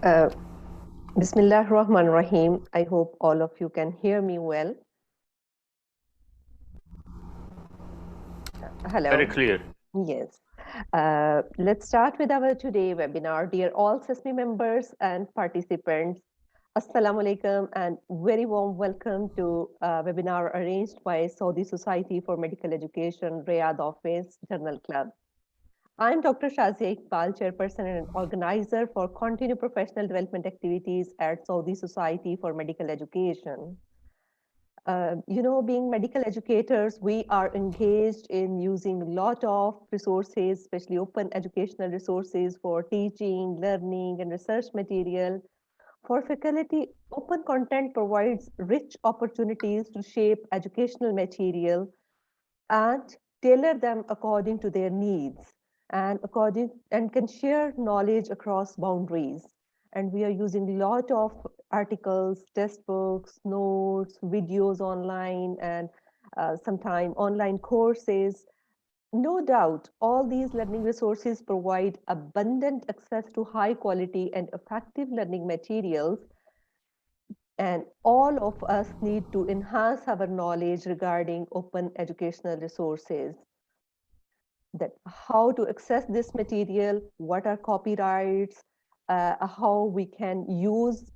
Uh, Bismillah Rahman Rahim. I hope all of you can hear me well. Hello. Very clear. Yes. Let's start with our today webinar. Dear all ssme members and participants, Assalamu alaikum and very warm welcome to a webinar arranged by Saudi Society for Medical Education, Riyadh Office, Journal Club. I'm Dr. Shazia Iqbal, chairperson and organizer for continued professional development activities at Saudi Society for Medical Education. Being medical educators, we are engaged in using a lot of resources, especially open educational resources for teaching, learning, and research material. For faculty, open content provides rich opportunities to shape educational material and tailor them according to their needs and can share knowledge across boundaries. And we are using a lot of articles, textbooks, notes, videos online, and sometimes online courses. No doubt, all these learning resources provide abundant access to high quality and effective learning materials, and all of us need to enhance our knowledge regarding open educational resources. That how to access this material, what are copyrights, how we can use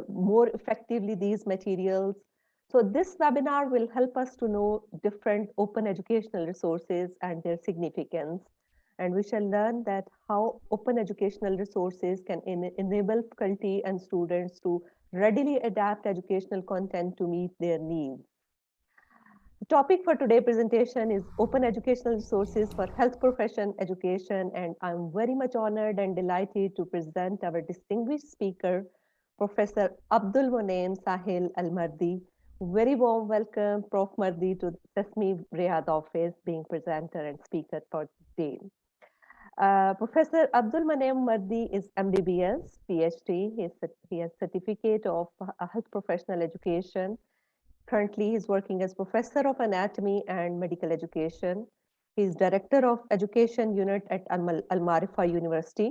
more effectively these materials. So this webinar will help us to know different open educational resources and their significance. And we shall learn that how open educational resources can enable faculty and students to readily adapt educational content to meet their needs. The topic for today's presentation is open educational resources for health profession education, and I'm very much honored and delighted to present our distinguished speaker, Professor Abdul Monem Sahil Al-Mardi. Very warm welcome, Prof. Mardi, to the ssme Riyadh office, being presenter and speaker for today. Professor Abdul Monem Mardi is MBBS, PhD. He has certificate of health professional education. Currently, he's working as professor of anatomy and medical education. He's director of education unit at Al-Marifa University.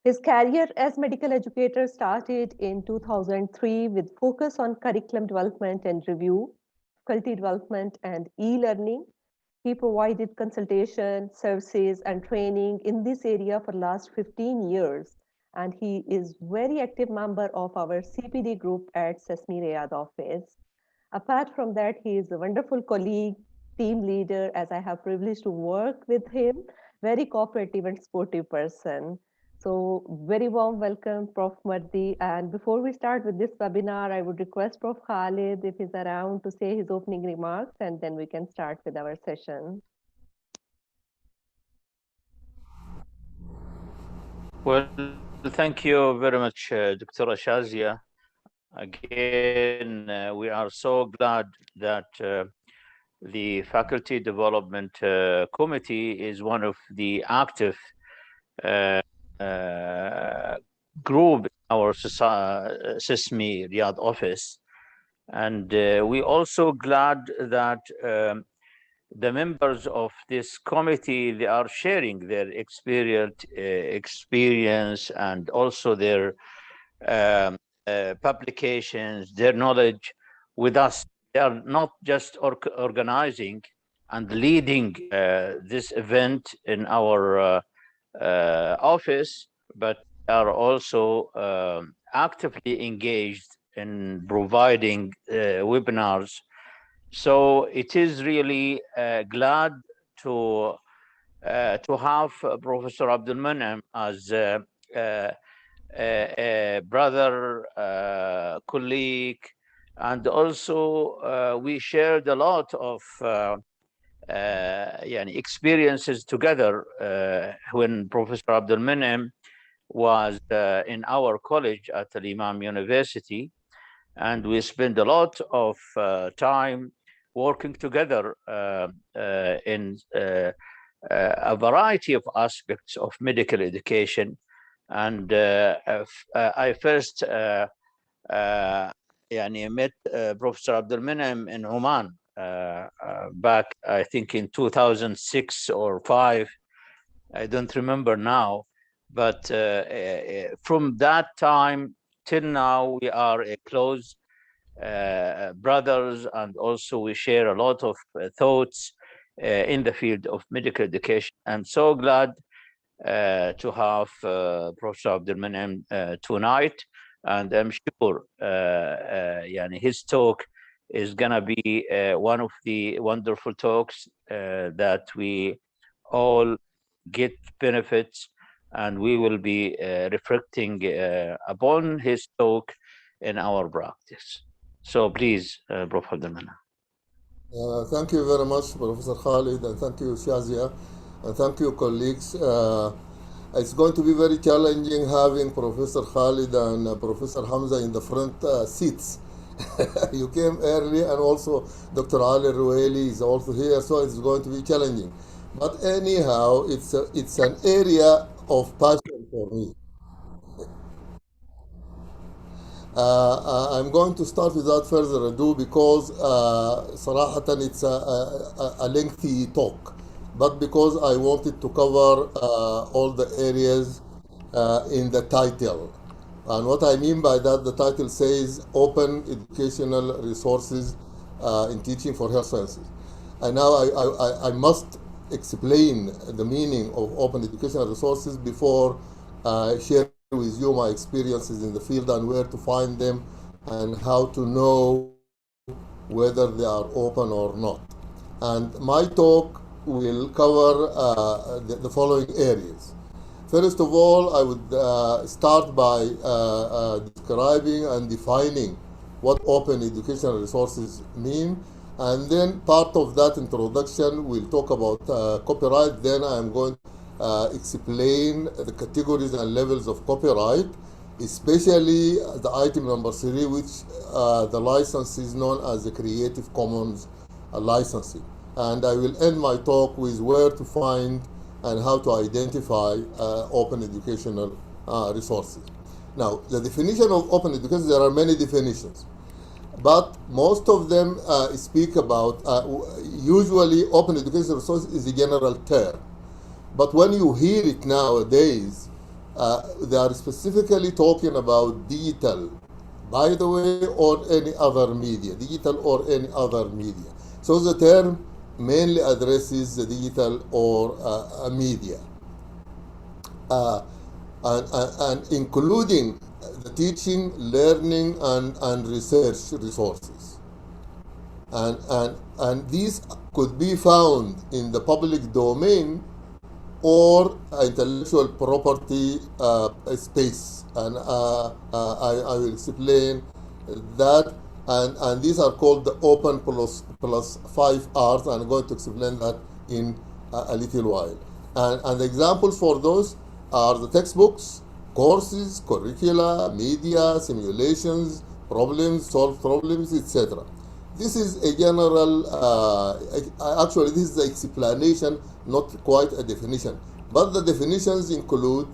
His career as medical educator started in 2003 with focus on curriculum development and review, faculty development, and e-learning. He provided consultation, services, and training in this area for the last 15 years. And he is very active member of our CPD group at ssme Riyadh office. Apart from that, he is a wonderful colleague, team leader, as I have privilege to work with him, very cooperative and sportive person. So very warm welcome, Prof. Mardi. And before we start with this webinar, I would request Prof. Khalid, if he's around, to say his opening remarks, and then we can start with our session. Well, thank you very much, Dr. Shazia. Again, we are so glad that the Faculty Development Committee is one of the active group in our ssme Riyadh office. And we also glad that the members of this committee, they are sharing their experience and also their publications, their knowledge with us. They are not just organizing and leading this event in our office, but are also actively engaged in providing webinars. So it is really glad to have Professor Abdul Monem as a brother, colleague, and also we shared a lot of experiences together when Professor Abdul Monem was in our college at Al Imam University, and we spent a lot of time working together in a variety of aspects of medical education. And I first met Professor Abdul Monem in Oman back, I think, in 2006 or 5. I don't remember now. But from that time till now, we are a close brothers, and also we share a lot of thoughts in the field of medical education. I'm so glad to have Professor Abdulmanem tonight, and I'm sure yani his talk is gonna be one of the wonderful talks that we all get benefits, and we will be reflecting upon his talk in our practice. So please, Prof. Abdulmanem. Thank you very much, Professor Khalid, and thank you, Shazia, and thank you, colleagues. It's going to be very challenging having Professor Khalid and Professor Hamza in the front seats. You came early, and also Dr. Ali Rueli is also here, so it's going to be challenging. But anyhow, it's an area of passion for me. I'm going to start without further ado because صراحة it's a lengthy talk, but because I wanted to cover all the areas in the title. And what I mean by that, the title says Open Educational Resources in Teaching for Health Sciences. And now I must explain the meaning of open educational resources before sharing with you my experiences in the field and where to find them and how to know whether they are open or not. And my talk will cover the following areas. First of all, I would start by describing and defining what open educational resources mean. And then part of that introduction, we'll talk about copyright. Then I'm going to explain the categories and levels of copyright, especially the item number 3, which the license is known as the Creative Commons licensing. And I will end my talk with where to find and how to identify open educational resources. Now, the definition of open education, there are many definitions, but most of them speak about, usually open educational resources is a general term. But when you hear it nowadays, they are specifically talking about digital, by the way, or any other media, digital or any other media. So the term mainly addresses the digital or media, and including the teaching, learning, and research resources. And these could be found in the public domain or intellectual property space. And I will explain that. And these are called the open plus 5 R's. I'm going to explain that in a little while. And the examples for those are the textbooks, courses, curricula, media, simulations, problems, solved problems, etc. This is a general, actually this is the explanation, not quite a definition. But the definitions include,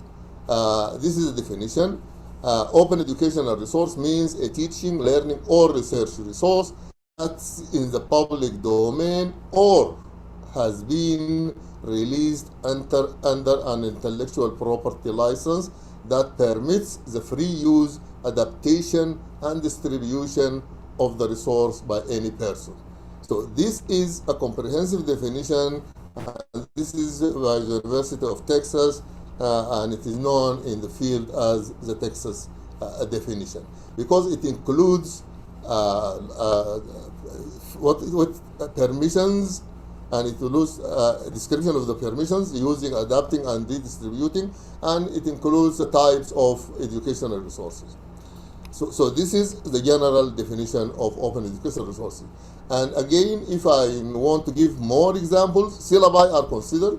this is the definition, open educational resource means a teaching, learning, or research resource that's in the public domain or has been released under an intellectual property license that permits the free use, adaptation, and distribution of the resource by any person. So this is a comprehensive definition, and this is by the University of Texas, and it is known in the field as the Texas definition, because it includes what permissions, and it includes a description of the permissions, using, adapting, and redistributing, and it includes the types of educational resources. So this is the general definition of open educational resources. And again, if I want to give more examples, syllabi are considered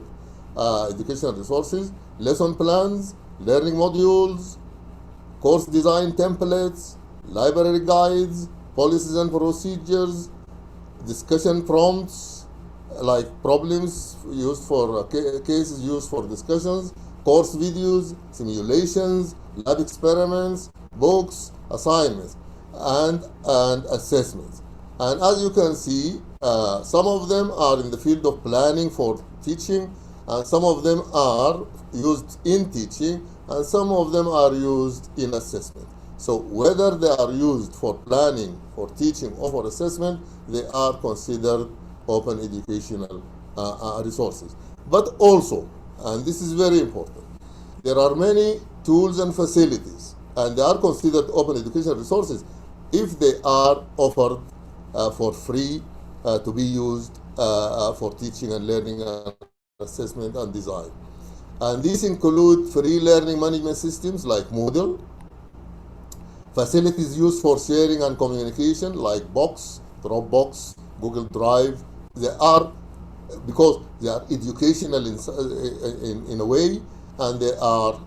educational resources, lesson plans, learning modules, course design templates, library guides, policies and procedures, discussion prompts, like problems used for cases used for discussions, course videos, simulations, lab experiments, books, assignments, and assessments. And as you can see, some of them are in the field of planning for teaching, and some of them are used in teaching, and some of them are used in assessment. So whether they are used for planning, for teaching, or for assessment, they are considered open educational resources. But also, and this is very important, there are many tools and facilities, and they are considered open educational resources if they are offered for free to be used for teaching and learning and assessment and design. And these include free learning management systems like Moodle, facilities used for sharing and communication like Box, Dropbox, Google Drive. They are, because they are educational in a way, and they are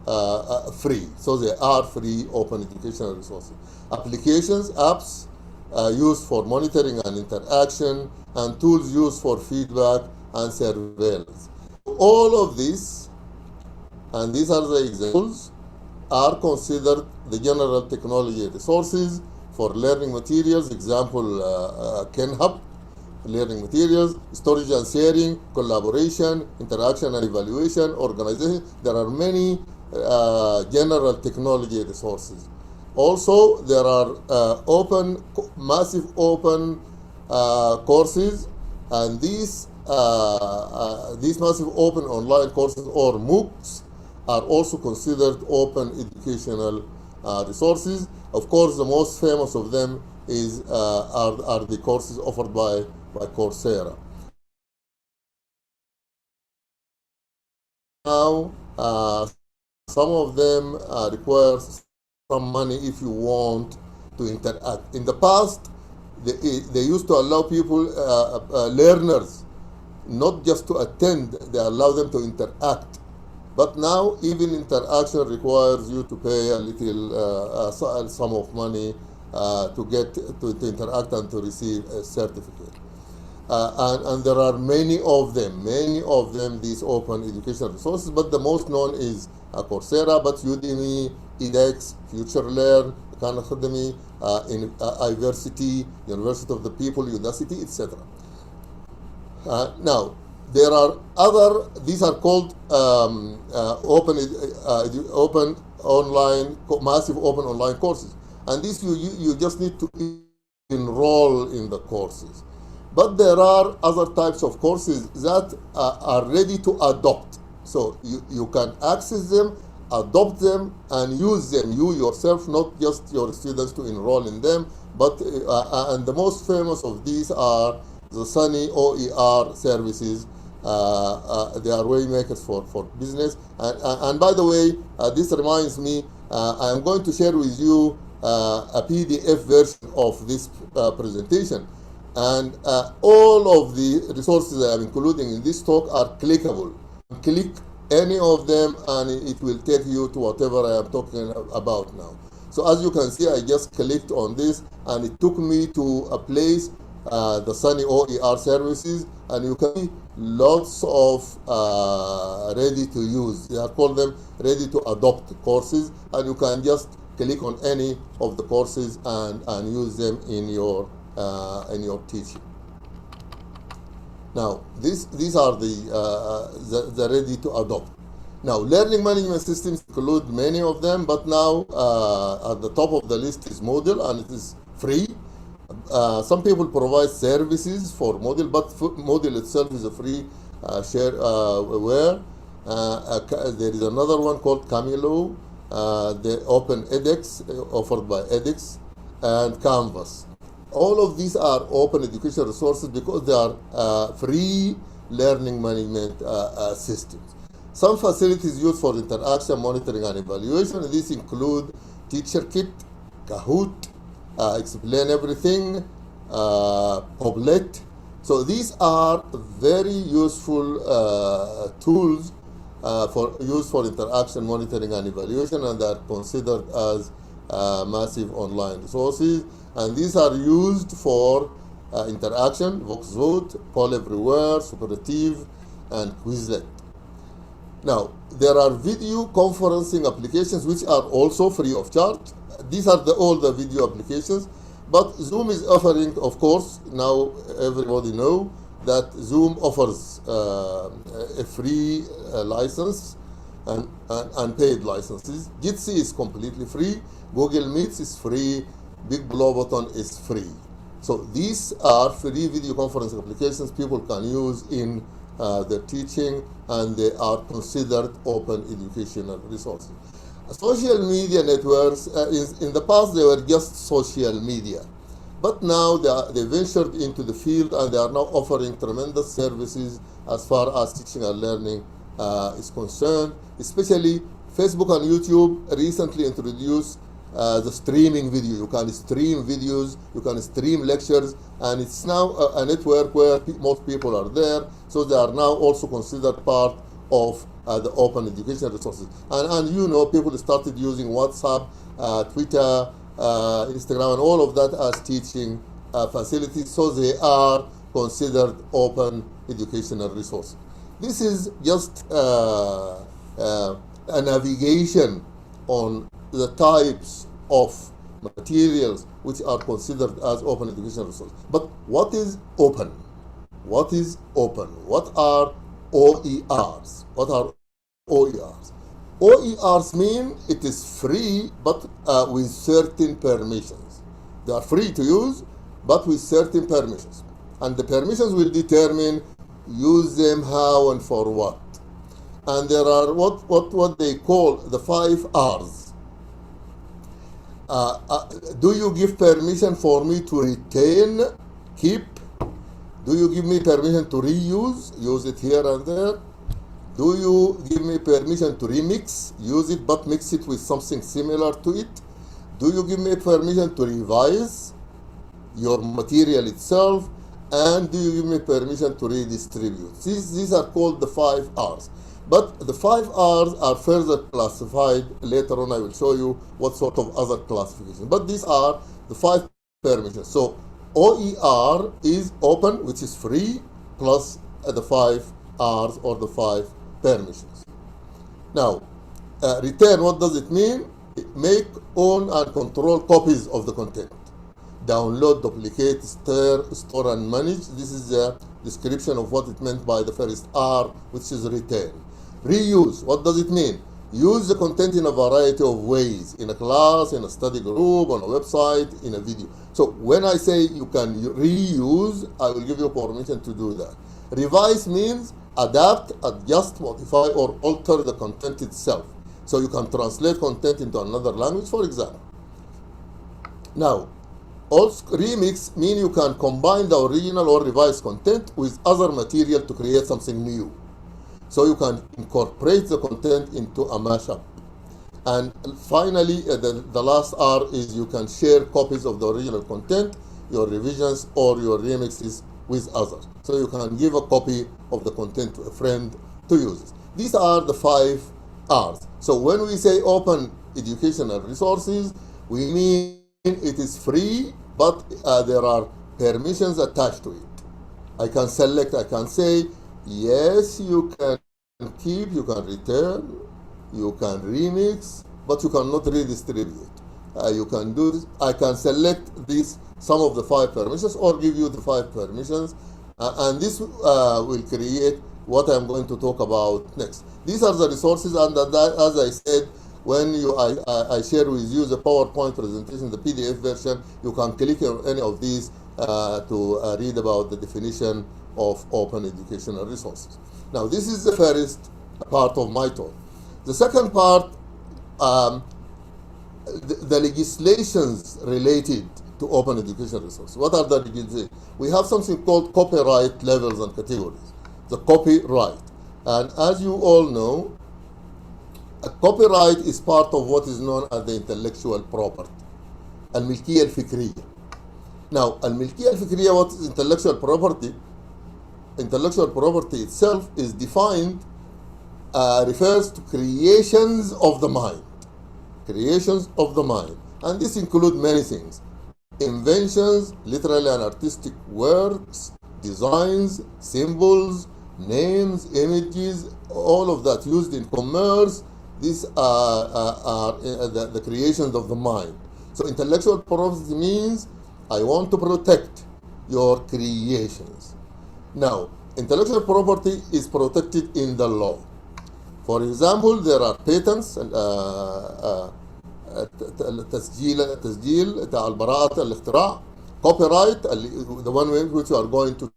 free. So they are free open educational resources. Applications, apps used for monitoring and interaction, and tools used for feedback and surveillance. All of this, and these are the examples, are considered the general technology resources for learning materials. Example, KenHub, learning materials, storage and sharing, collaboration, interaction and evaluation, organization. There are many general technology resources. Also, there are massive open courses, and these massive open online courses, or MOOCs, are also considered open educational resources. Of course, the most famous of them are the courses offered by Coursera. Now, some of them require some money if you want to interact. In the past, they used to allow people, learners, not just to attend, they allow them to interact. But now, even interaction requires you to pay a little sum of money to get to interact and to receive a certificate. And there are many of them, these open educational resources, but the most known is Coursera, but Udemy, edX, FutureLearn, Khan Academy, iVersity, University of the People, Udacity, etc. Now, there are other, these are called open online, massive open online courses. And these you just need to enroll in the courses. But there are other types of courses that are ready to adopt. So you can access them, adopt them, and use them, you yourself, not just your students to enroll in them. But and the most famous of these are the Sunny OER services. They are waymakers for business. And by the way, this reminds me, I am going to share with you a PDF version of this presentation. And all of the resources I am including in this talk are clickable. Click any of them and it will take you to whatever I am talking about now. So as you can see, I just clicked on this and it took me to a place, the Sunny OER services, and you can see lots of ready to use. They are called them ready to adopt courses, and you can just click on any of the courses and use them in your teaching. Now, these are the ready to adopt. Now, learning management systems include many of them, but now at the top of the list is Moodle, and it is free. Some people provide services for Moodle, but Moodle itself is a free shareware. There is another one called Camilo, the Open edX, offered by edX, and Canvas. All of these are open educational resources because they are free learning management systems. Some facilities used for interaction, monitoring, and evaluation. These include TeacherKit, Kahoot, Explain Everything, Poblet. So these are very useful tools used for interaction, monitoring, and evaluation, and are considered as massive online resources. And these are used for interaction, VoxVote, Poll Everywhere, Superlative, and Quizlet. Now, there are video conferencing applications which are also free of charge. These are all the video applications, but Zoom is offering, of course, now everybody know, that Zoom offers a free license and paid licenses. Jitsi is completely free. Google Meets is free. Big Blue Button is free. So these are free video conferencing applications people can use in their teaching, and they are considered open educational resources. Social media networks, in the past they were just social media, but now they ventured into the field, and they are now offering tremendous services as far as teaching and learning is concerned. Especially Facebook and YouTube recently introduced the streaming video. You can stream videos, you can stream lectures, and it's now a network where most people are there, so they are now also considered part of the open education resources. And you know, people started using WhatsApp, Twitter, Instagram, and all of that as teaching facilities, so they are considered open educational resources. This is just a navigation on the types of materials which are considered as open educational resources. But what is open? What is open? What are OERs? What are OERs? OERs mean it is free, but with certain permissions. They are free to use, but with certain permissions. And the permissions will determine use them how and for what. And there are what they call the 5 R's. Do you give permission for me to retain, keep? Do you give me permission to reuse, use it here and there? Do you give me permission to remix, use it but mix it with something similar to it? Do you give me permission to revise your material itself? And do you give me permission to redistribute? These are called the 5 R's. But the 5 R's are further classified. Later on I will show you what sort of other classifications. But these are the 5 permissions. So OER is open, which is free, plus the 5 R's or the 5 permissions. Now, return, what does it mean? Make, own, and control copies of the content. Download, duplicate, store, and manage. This is a description of what it meant by the first R, which is return. Reuse, what does it mean? Use the content in a variety of ways, in a class, in a study group, on a website, in a video. So when I say you can reuse, I will give you permission to do that. Revise means adapt, adjust, modify, or alter the content itself. So you can translate content into another language, for example. Now, also, remix means you can combine the original or revised content with other material to create something new. So you can incorporate the content into a mashup. And finally, the last R is you can share copies of the original content, your revisions, or your remixes with others. So you can give a copy of the content to a friend to use it. These are the 5 R's. So when we say open educational resources, we mean it is free, but there are permissions attached to it. I can select, I can say, yes, you can keep, you can return, you can remix, but you cannot redistribute. You can do this. I can select some of the 5 permissions, or give you the 5 permissions, and this will create what I'm going to talk about next. These are the resources, and as I said, when I share with you the PowerPoint presentation, the PDF version, you can click on any of these to read about the definition of open educational resources. Now, this is the first part of my talk. The second part, the legislations related to open educational resources. What are the legislations? We have something called copyright levels and categories. The copyright. And as you all know, a copyright is part of what is known as the intellectual property, الملكية الفكرية. Now, الملكية الفكرية, what is intellectual property? Intellectual property itself is defined, refers to creations of the mind. Creations of the mind. And this includes many things. Inventions, literary and artistic works, designs, symbols, names, images, all of that used in commerce. These are the creations of the mind. So intellectual property means I want to protect your creations. Now, intellectual property is protected in the law. For example, there are patents, تسجيل البراءة الاختراع, copyright, the one which we are going to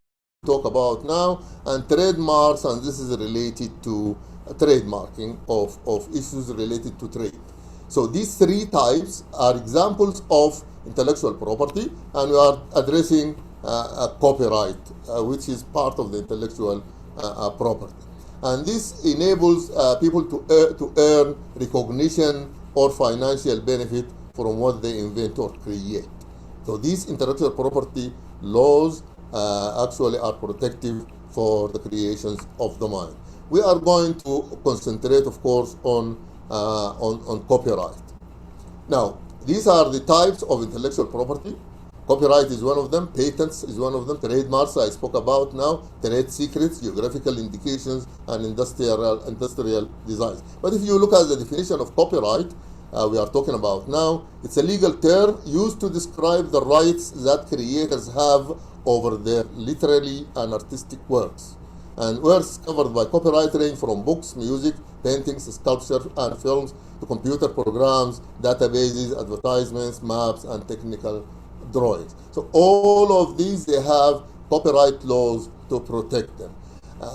talk about now, and trademarks, and this is related to trademarking of issues related to trade. So these three types are examples of intellectual property, and we are addressing copyright, which is part of the intellectual property. And this enables people to earn recognition or financial benefit from what they invent or create. So these intellectual property laws actually are protective for the creations of the mind. We are going to concentrate, of course, on copyright. Now, these are the types of intellectual property. Copyright is one of them, patents is one of them, trademarks I spoke about now, trade secrets, geographical indications, and industrial designs. But if you look at the definition of copyright, we are talking about now, it's a legal term used to describe the rights that creators have over their literary and artistic works. And works covered by copyright range from books, music, paintings, sculpture, and films to computer programs, databases, advertisements, maps, and technical drawings. So all of these, they have copyright laws to protect them.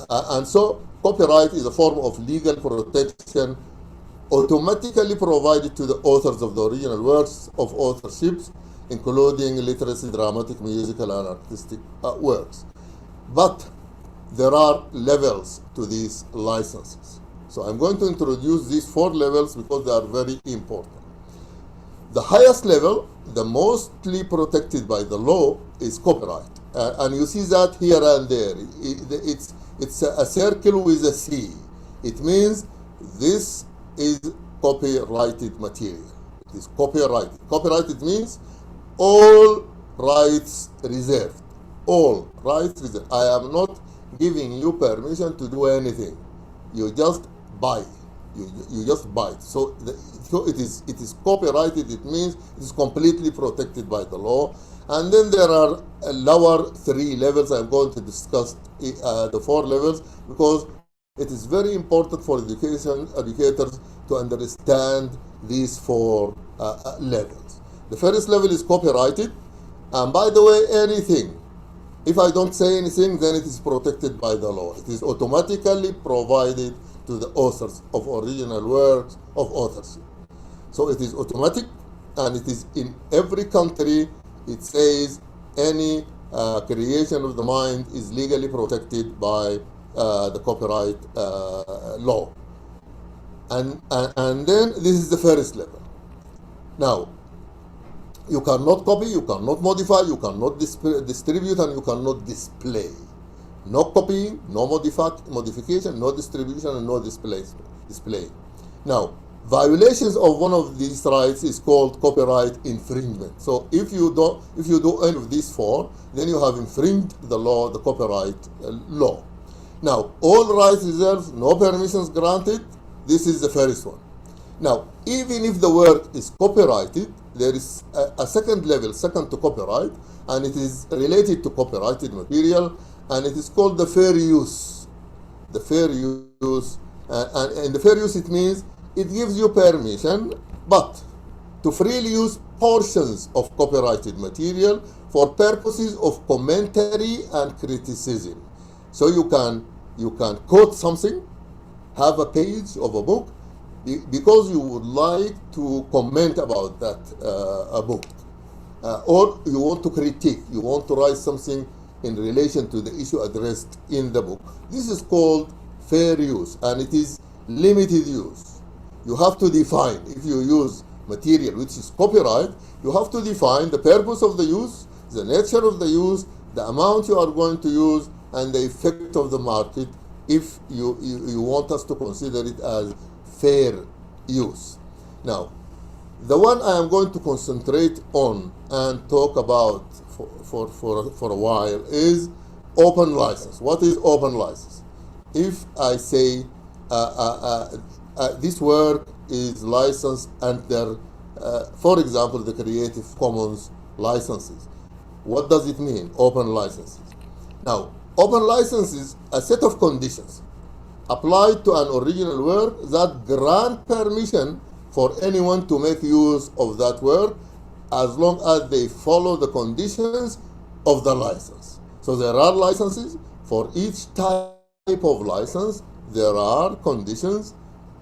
And so copyright is a form of legal protection automatically provided to the authors of the original works of authorships, including literacy, dramatic, musical, and artistic works. But there are levels to these licenses. So I'm going to introduce these 4 levels because they are very important. The highest level, the mostly protected by the law, is copyright. And you see that here and there. It's a circle with a C. It means this is copyrighted material. It is copyrighted. Copyrighted means all rights reserved. All rights reserved. I am not giving you permission to do anything. You just buy. You just buy it. So it is copyrighted. It means it is completely protected by the law. And then there are lower 3 levels. I'm going to discuss the 4 levels because it is very important for educators to understand these 4 levels. The first level is copyrighted. And by the way, anything, if I don't say anything, then it is protected by the law. It is automatically provided to the authors of original works of authorship. So it is automatic, and it is in every country. It says any creation of the mind is legally protected by the copyright law. And then this is the first level. Now, you cannot copy, you cannot modify, you cannot distribute, and you cannot display. No copying, no modification, no distribution, and no display. Now, violations of one of these rights is called copyright infringement. So if you do any of these 4, then you have infringed the law, the copyright law. Now, all rights reserved, no permissions granted. This is the first one. Now, even if the work is copyrighted, there is a second level, second to copyright, and it is related to copyrighted material, and it is called the fair use. The fair use, and the fair use, it means it gives you permission, but to freely use portions of copyrighted material for purposes of commentary and criticism. So you can quote something, have a page of a book, because you would like to comment about that a book, or you want to critique, you want to write something in relation to the issue addressed in the book. This is called fair use, and it is limited use. You have to define, if you use material which is copyright, you have to define the purpose of the use, the nature of the use, the amount you are going to use, and the effect of the market, if you want us to consider it as fair use. Now, the one I am going to concentrate on and talk about for a while is open license. What is open license? If I say this work is licensed under, for example, the Creative Commons licenses, what does it mean, open licenses? Now, Open license is a set of conditions applied to an original work that grant permission for anyone to make use of that work as long as they follow the conditions of the license. So there are licenses. For each type of license, there are conditions.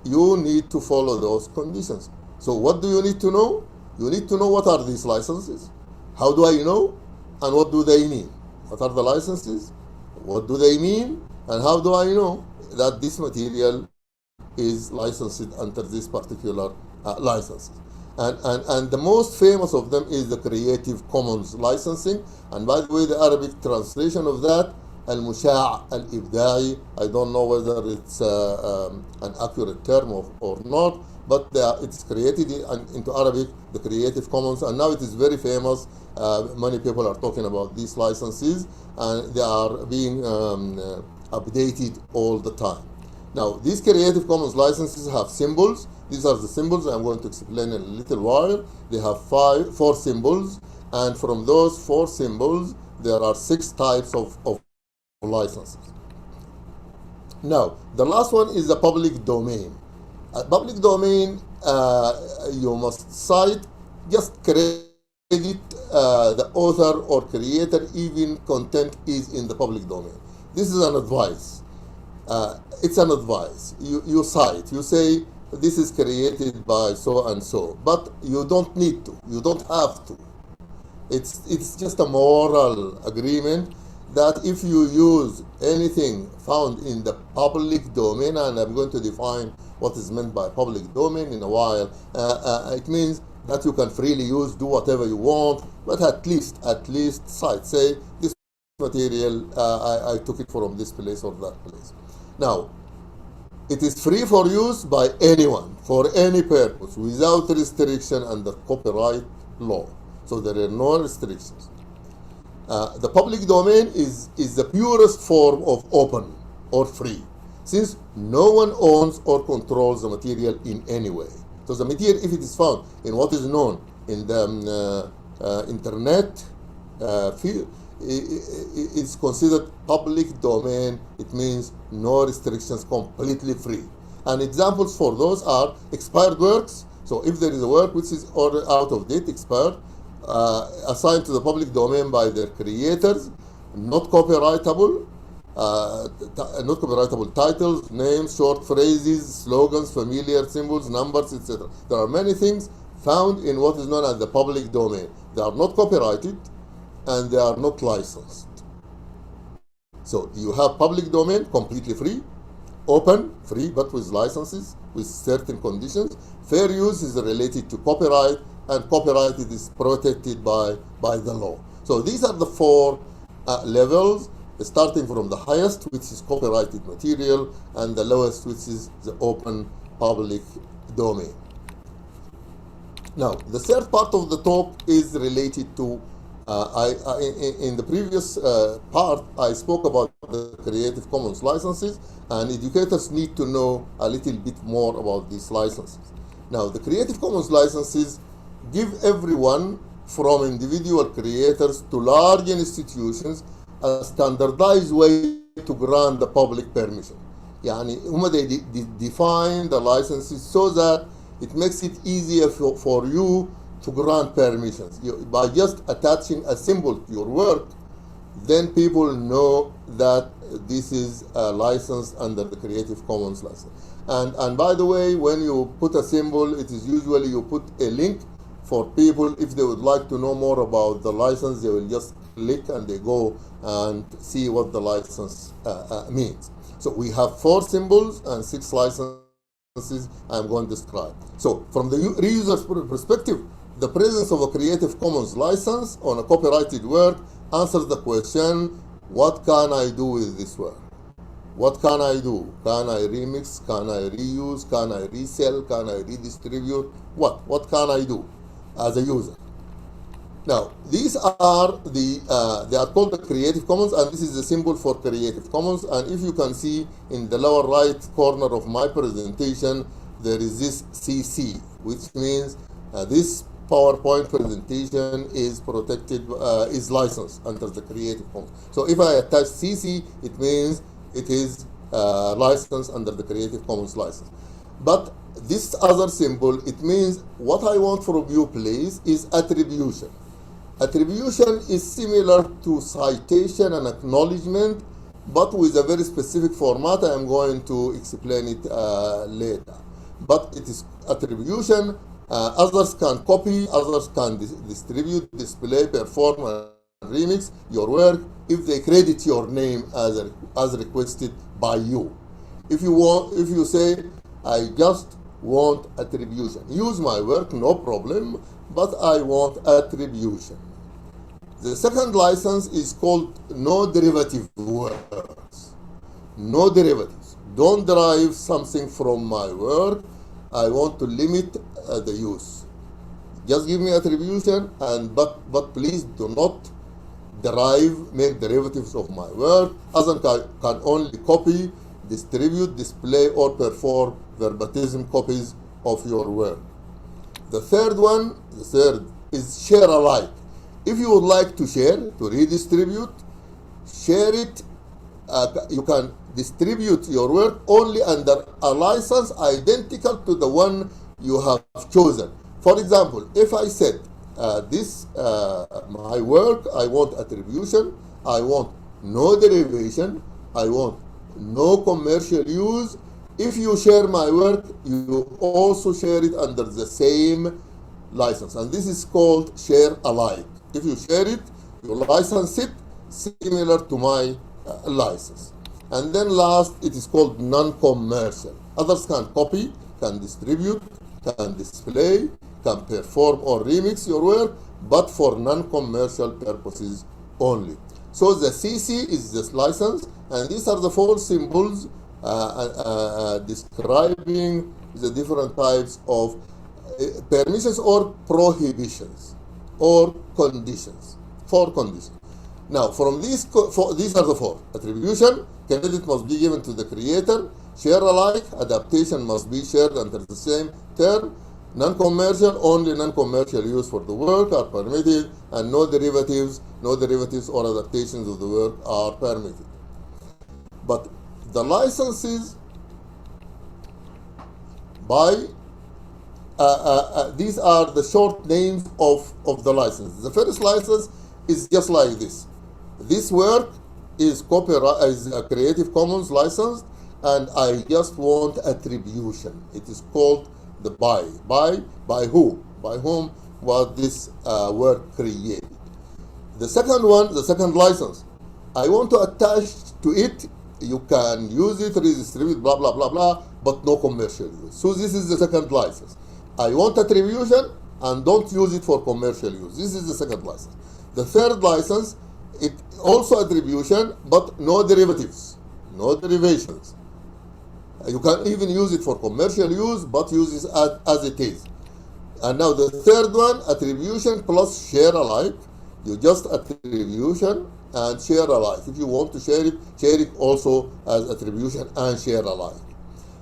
You need to follow those conditions. So what do you need to know? You need to know what are these licenses, how do I know, and what do they mean. What are the licenses? What do they mean? And how do I know that this material is licensed under this particular license? And the most famous of them is the Creative Commons licensing. And by the way, the Arabic translation of that, al-musha' al-ibda'i, I don't know whether it's an accurate term or not, but it's created into Arabic, the Creative Commons, and now it is very famous. Many people are talking about these licenses, and they are being updated all the time. Now, these Creative Commons licenses have symbols. These are the symbols I'm going to explain in a little while. They have four symbols, and from those four symbols, there are 6 types of licenses. Now, the last one is the public domain. Public domain, you must cite, just credit the author or creator, even content is in the public domain. This is an advice. It's an advice. You cite, you say, this is created by so and so, but you don't need to, you don't have to. It's just a moral agreement that if you use anything found in the public domain, and I'm going to define what is meant by public domain in a while, it means that you can freely use, do whatever you want, but at least cite, say, this material, I took it from this place or that place. Now, it is free for use by anyone, for any purpose, without restriction under copyright law. So there are no restrictions. The public domain is the purest form of open or free, since no one owns or controls the material in any way. So the material, if it is found in what is known in the internet field, is considered public domain. It means no restrictions, completely free. And examples for those are expired works. So if there is a work which is already out of date, expired, assigned to the public domain by their creators, not copyrightable, titles, names, short phrases, slogans, familiar symbols, numbers, etc. There are many things found in what is known as the public domain. They are not copyrighted and they are not licensed. So you have public domain, completely free, open, free, but with licenses, with certain conditions. Fair use is related to copyright, and copyrighted is protected by the law. So these are the 4 levels, starting from the highest, which is copyrighted material, and the lowest, which is the open public domain. Now, the third part of the talk is related to, in the previous part, I spoke about the Creative Commons licenses, and educators need to know a little bit more about these licenses. Now, the Creative Commons licenses give everyone, from individual creators to large institutions, a standardized way to grant the public permission. يعني they define the licenses so that it makes it easier for you to grant permissions. By just attaching a symbol to your work, then people know that this is licensed under the Creative Commons license. And by the way, when you put a symbol, it is usually you put a link for people. If they would like to know more about the license, they will just click and they go and see what the license means. So we have 4 symbols and 6 licenses I'm going to describe. So from the reuser's perspective, the presence of a Creative Commons license on a copyrighted work answers the question, what can I do with this work? What can I do? Can I remix? Can I reuse? Can I resell? Can I redistribute? What can I do as a user? Now, these are they are called the Creative Commons, and this is the symbol for Creative Commons. And if you can see in the lower right corner of my presentation, there is this CC, which means this PowerPoint presentation is protected, is licensed under the Creative Commons. So if I attach CC, it means it is licensed under the Creative Commons license. But this other symbol, it means what I want from you, please, is attribution. Attribution is similar to citation and acknowledgement, but with a very specific format. I am going to explain it later. But it is attribution. Others can copy, others can distribute, display, perform, and remix your work if they credit your name as requested by you. If you say, I just want attribution, use my work, no problem, but I want attribution. The second license is called no derivative works. No derivatives. Don't derive something from my work. I want to limit the use. Just give me attribution, but please do not make derivatives of my work. Others can only copy, distribute, display, or perform verbatim copies of your work. The third is share alike. If you would like to share, to redistribute, share it. You can distribute your work only under a license identical to the one you have chosen. For example, if I said my work, I want attribution, I want no derivation, I want no commercial use. If you share my work, you also share it under the same license, and this is called share alike. If you share it, you license it similar to my license. And then last, it is called non-commercial. Others can copy, can distribute, can display, can perform or remix your work, but for non-commercial purposes only. So the CC is this license, and these are the four symbols describing the different types of permissions or prohibitions or conditions. Four conditions. Now, from these are the four. Attribution, credit must be given to the creator. Share alike, adaptation must be shared under the same term. Non-commercial, only non-commercial use for the work are permitted, and no derivatives or adaptations of the work are permitted. But the licenses by these are the short names of the license. The first license is just like this. This work is a Creative Commons licensed, and I just want attribution. It is called the by who? By whom was this work created? The second one, the second license, I want to attach to it. You can use it, redistribute, blah blah blah blah, but no commercial use. So this is the second license. I want attribution and don't use it for commercial use. This is the second license. The third license, it also attribution, but no derivatives, no derivations. You can even use it for commercial use, but use it as it is. And now the third one, attribution plus share alike. You just attribution and share alike. If you want to share it also as attribution and share alike.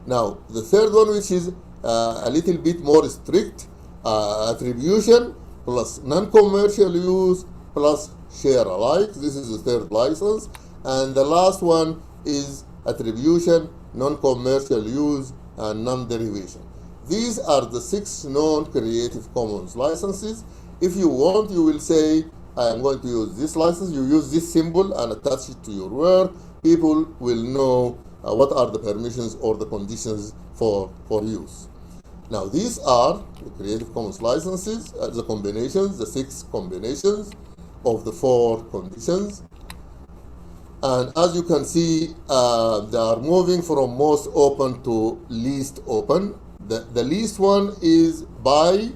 Now the third one, which is a little bit more strict, attribution plus non-commercial use plus share alike. This is the third license. And the last one is attribution, non-commercial use, and non-derivation. These are the 6 known Creative Commons licenses. If you want, you will say, I am going to use this license. You use this symbol and attach it to your work. People will know what are the permissions or the conditions for use. Now, these are the Creative Commons licenses, the combinations, the 6 combinations of the 4 conditions. And as you can see, they are moving from most open to least open. The least one is by,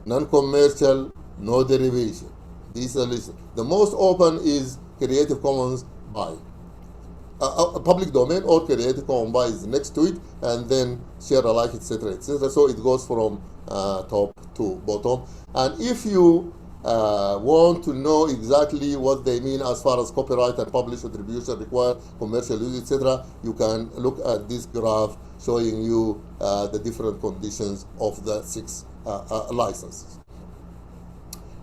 non-commercial, no derivation. These are least. The most open is Creative Commons by. A public domain or Creative Commons by is next to it, and then share alike, etc., etc. So it goes from top to bottom. And if you want to know exactly what they mean as far as copyright and publish attribution require commercial use, etc., you can look at this graph showing you the different conditions of the 6 licenses.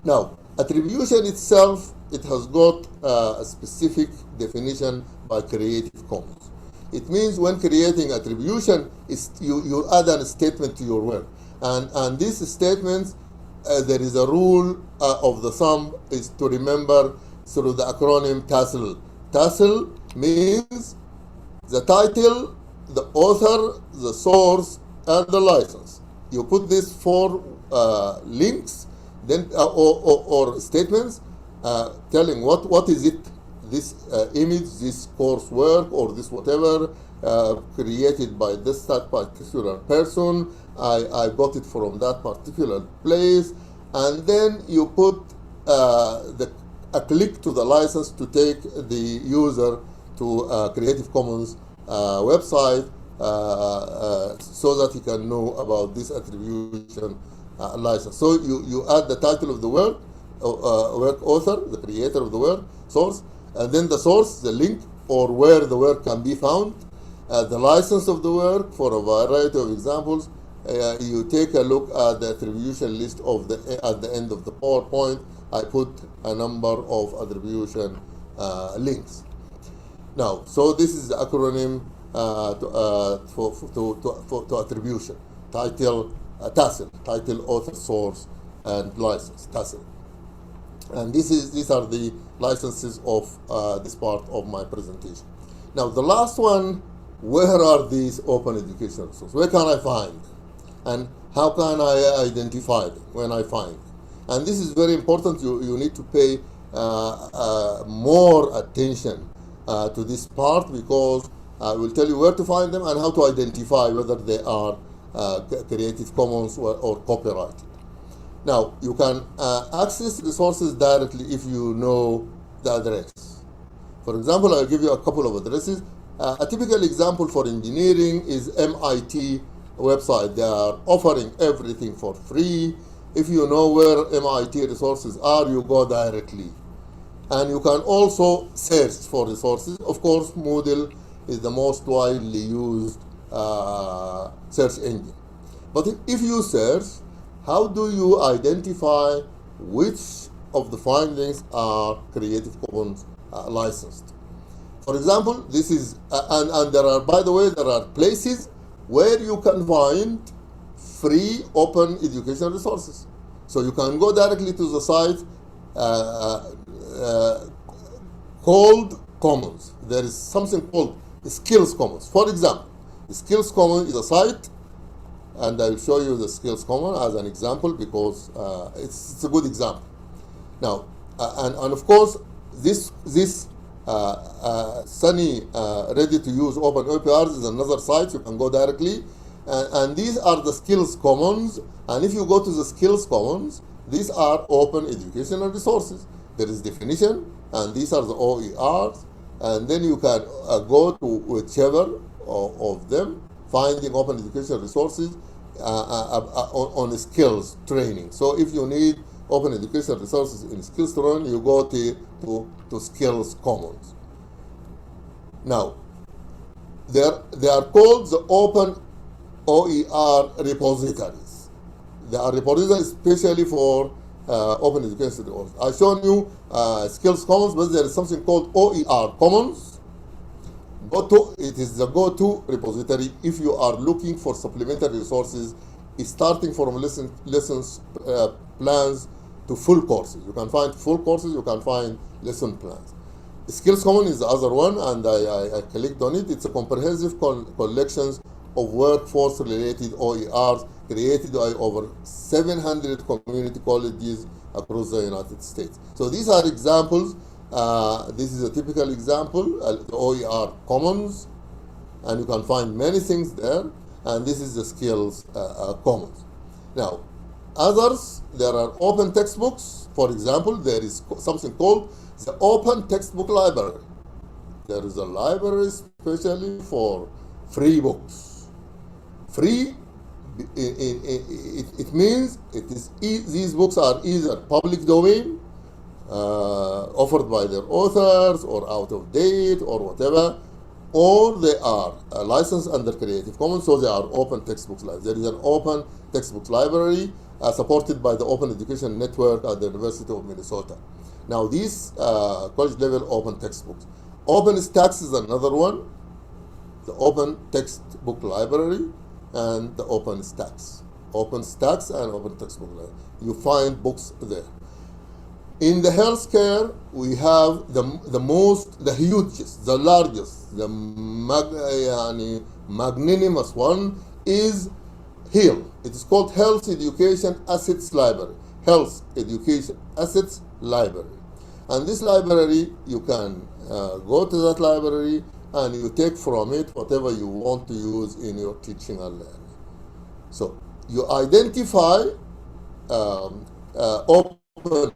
Now, attribution itself, it has got a specific definition by Creative Commons. It means when creating attribution, you add a statement to your work. And these statements, there is a rule of the thumb is to remember through the acronym TASL. TASL means the title, the author, the source, and the license. You put these four links, then or statements telling what is it, this image, this coursework, or this whatever created by this that particular person. I got it from that particular place, and then you put a click to the license to take the user to Creative Commons website so that he can know about this attribution license. So you add the title of the work, work author, the creator of the work, source, and then the source, the link, or where the work can be found, the license of the work. For a variety of examples, you take a look at the attribution list of at the end of the PowerPoint. I put a number of attribution links. Now, so this is the acronym to attribution: title, TASL, title, author, source, and license, TASL. And these are the licenses of this part of my presentation. Now, the last one: where are these open educational resources? Where can I find them? And how can I identify them when I find them? And this is very important. You need to pay more attention to this part, because I will tell you where to find them and how to identify whether they are Creative Commons or copyrighted. Now, you can access resources directly if you know the address. For example, I'll give you a couple of addresses. A typical example for engineering is MIT website. They are offering everything for free. If you know where MIT resources are, you go directly. And you can also search for resources. Of course, Moodle is the most widely used search engine. But if you search, how do you identify which of the findings are Creative Commons licensed? For example, this is, and there are, by the way, there are places where you can find free open educational resources. So you can go directly to the site called Commons. There is something called Skills Commons. For example, Skills Commons is a site, and I will show you the Skills Commons as an example because it's a good example. Now, and of course, this Sunny ready to use open OERs is another site. You can go directly, and these are the Skills Commons. And if you go to the Skills Commons, these are open educational resources. There is definition, and these are the OERs, and then you can go to whichever of them, finding open educational resources on skills training. So if you need open educational resources in skills training, you go to Skills Commons. Now, they are called the open OER repositories. They are repositories especially for open education resources. I've shown you Skills Commons, but there is something called OER Commons. It is the go-to repository if you are looking for supplementary resources, starting from lessons plans to full courses. You can find full courses, you can find lesson plans. Skills Commons is the other one, and I clicked on it. It's a comprehensive collections of workforce-related OERs created by over 700 community colleges across the United States. So these are examples. This is a typical example, the OER Commons, and you can find many things there. And this is the Skills Commons. Now, others, there are open textbooks. For example, there is something called the Open Textbook Library. There is a library especially for free books. Free, it means these books are either public domain, offered by their authors, or out of date, or whatever, or they are licensed under Creative Commons, so they are open textbooks library. There is an open textbooks library supported by the Open Education Network at the University of Minnesota. Now, these college level open textbooks. OpenStax is another one, the Open Textbook Library and the OpenStax. OpenStax and Open Textbook Library. You find books there. In the healthcare, we have the hugest, the largest, the magnanimous one is HEAL. It is called Health Education Assets Library. Health Education Assets Library. And this library, you can go to that library and you take from it whatever you want to use in your teaching and learning. So you identify open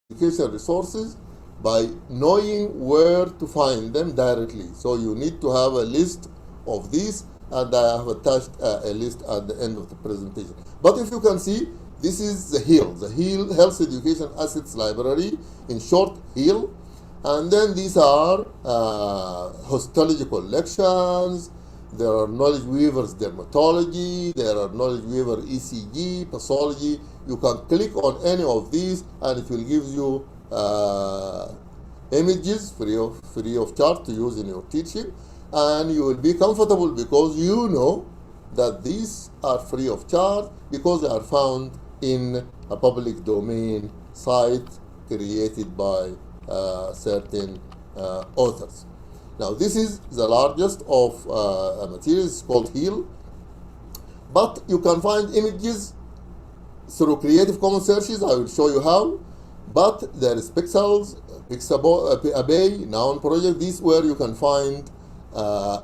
education resources by knowing where to find them directly. So you need to have a list of these, and I have attached a list at the end of the presentation. But if you can see, this is the HEAL Health Education Assets Library, in short, HEAL. And then these are histology collections, there are Knowledge Weavers dermatology, there are Knowledge Weaver ECG, pathology. You can click on any of these and it will give you images free of charge to use in your teaching, and you will be comfortable because you know that these are free of charge because they are found in a public domain site created by certain authors. Now, this is the largest of materials, called HEAL, but you can find images through Creative Commons searches. I will show you how. But there is Pixels, Pixabay, Noun Project. These where you can find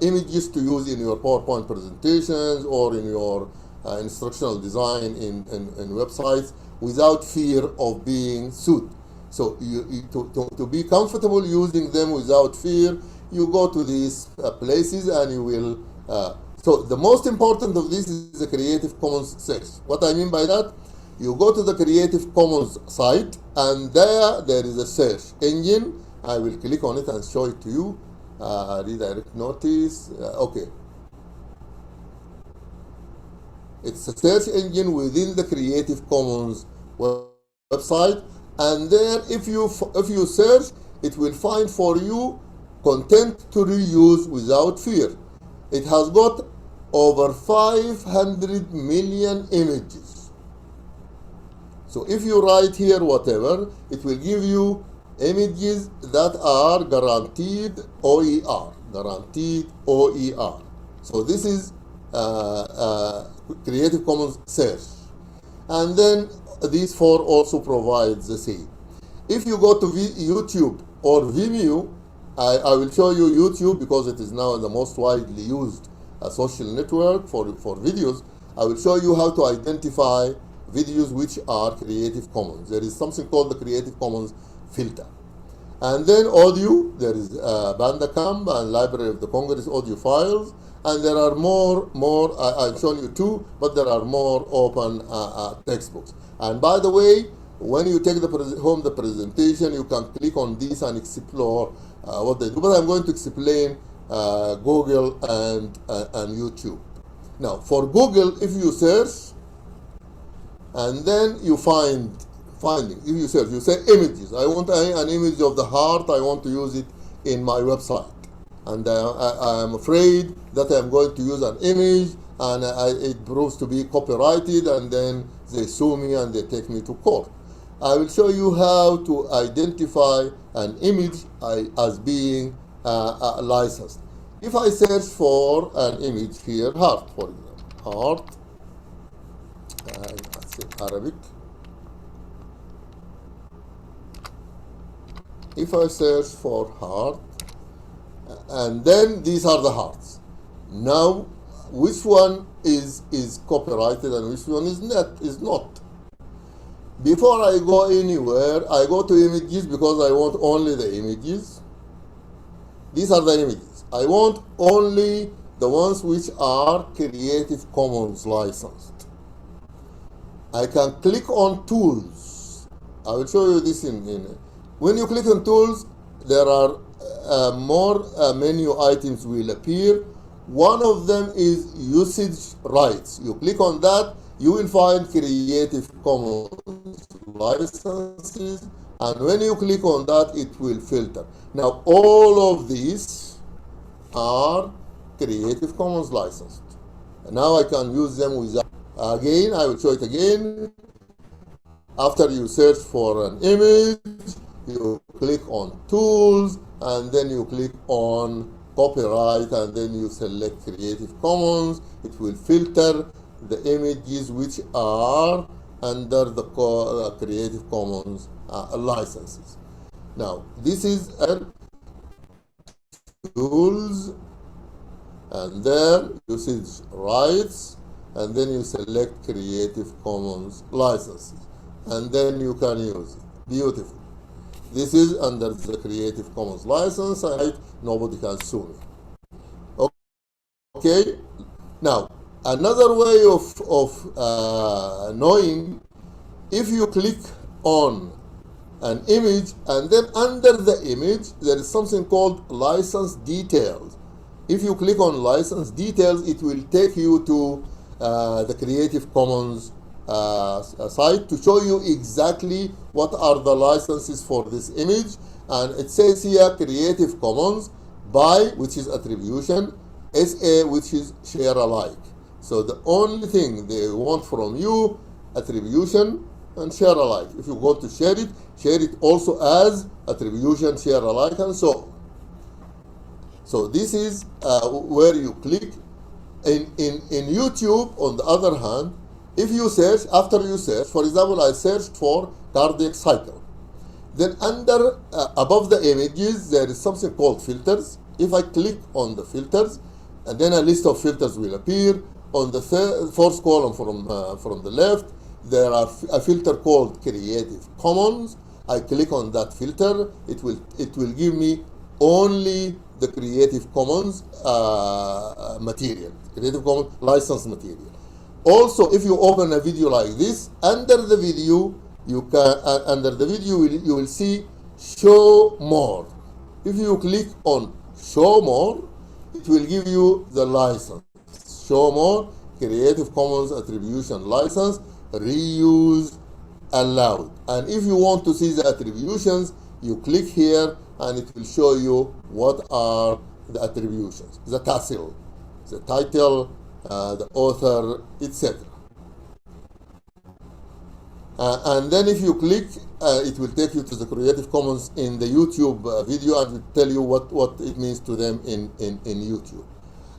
images to use in your PowerPoint presentations or in your instructional design in websites without fear of being sued. So to be comfortable using them without fear, you go to these places and you will. So the most important of this is the Creative Commons search. What I mean by that, you go to the Creative Commons site and there is a search engine. I will click on it and show it to you. Redirect notice. Okay. It's a search engine within the Creative Commons website, and there, if you search, it will find for you content to reuse without fear. It has got over 500 million images. So if you write here whatever, it will give you images that are guaranteed OER, guaranteed OER. So this is Creative Commons search. And then these four also provides the same. If you go to YouTube or Vimeo, I will show you YouTube because it is now the most widely used social network for videos. I will show you how to identify videos which are Creative Commons. There is something called the Creative Commons filter. And then audio, there is Bandcamp and Library of the Congress audio files. And there are more I've shown you two, but there are more open textbooks. And by the way, when you take home the presentation, you can click on this and explore what they do. But I'm going to explain Google and YouTube. Now, for Google, if you search, and then you finding. If you search, you say images. I want an image of the heart. I want to use it in my website. And I am afraid that I'm going to use an image and it proves to be copyrighted, and then they sue me and they take me to court. I will show you how to identify an image as being licensed. If I search for an image here, heart, for example, heart, and that's in Arabic. If I search for heart, and then these are the hearts. Now, which one is copyrighted and which one is not? Before I go anywhere, I go to images because I want only the images. These are the images. I want only the ones which are Creative Commons licensed. I can click on tools. I will show you this in when you click on tools, there are more menu items will appear. One of them is usage rights. You click on that, you will find Creative Commons licenses, and when you click on that, it will filter. Now, all of these are Creative Commons licensed. And now I can use them without. Again, I will show it again. After you search for an image, you click on Tools, and then you click on Copyright, and then you select Creative Commons. It will filter the images which are under the Creative Commons licenses. Now, this is Tools, and there usage rights, and then you select Creative Commons licenses, and then you can use it. Beautiful. This is under the Creative Commons license, and nobody can sue me. Okay. Now, another way of knowing, if you click on an image and then under the image there is something called license details. If you click on license details, it will take you to the Creative Commons site to show you exactly what are the licenses for this image. And it says here Creative Commons by, which is attribution, SA, which is share alike. So the only thing they want from you, attribution and share alike. If you want to share it also as attribution, share alike, and so on. So this is where you click. In YouTube, on the other hand, if you search, after you search, for example, I searched for cardiac cycle. Then under, above the images, there is something called filters. If I click on the filters, and then a list of filters will appear. On the fourth column from the left, there are a filter called Creative Commons. I click on that filter. It will give me only the Creative Commons material, Creative Commons license material. Also, if you open a video like this, under the video you will see Show More. If you click on Show More, it will give you the license. Show More, Creative Commons Attribution License, Reuse Allowed. And if you want to see the attributions, you click here and it will show you what are the attributions: the title, the author, etc. And then if you click, it will take you to the Creative Commons in the YouTube video, and will tell you what it means to them in YouTube.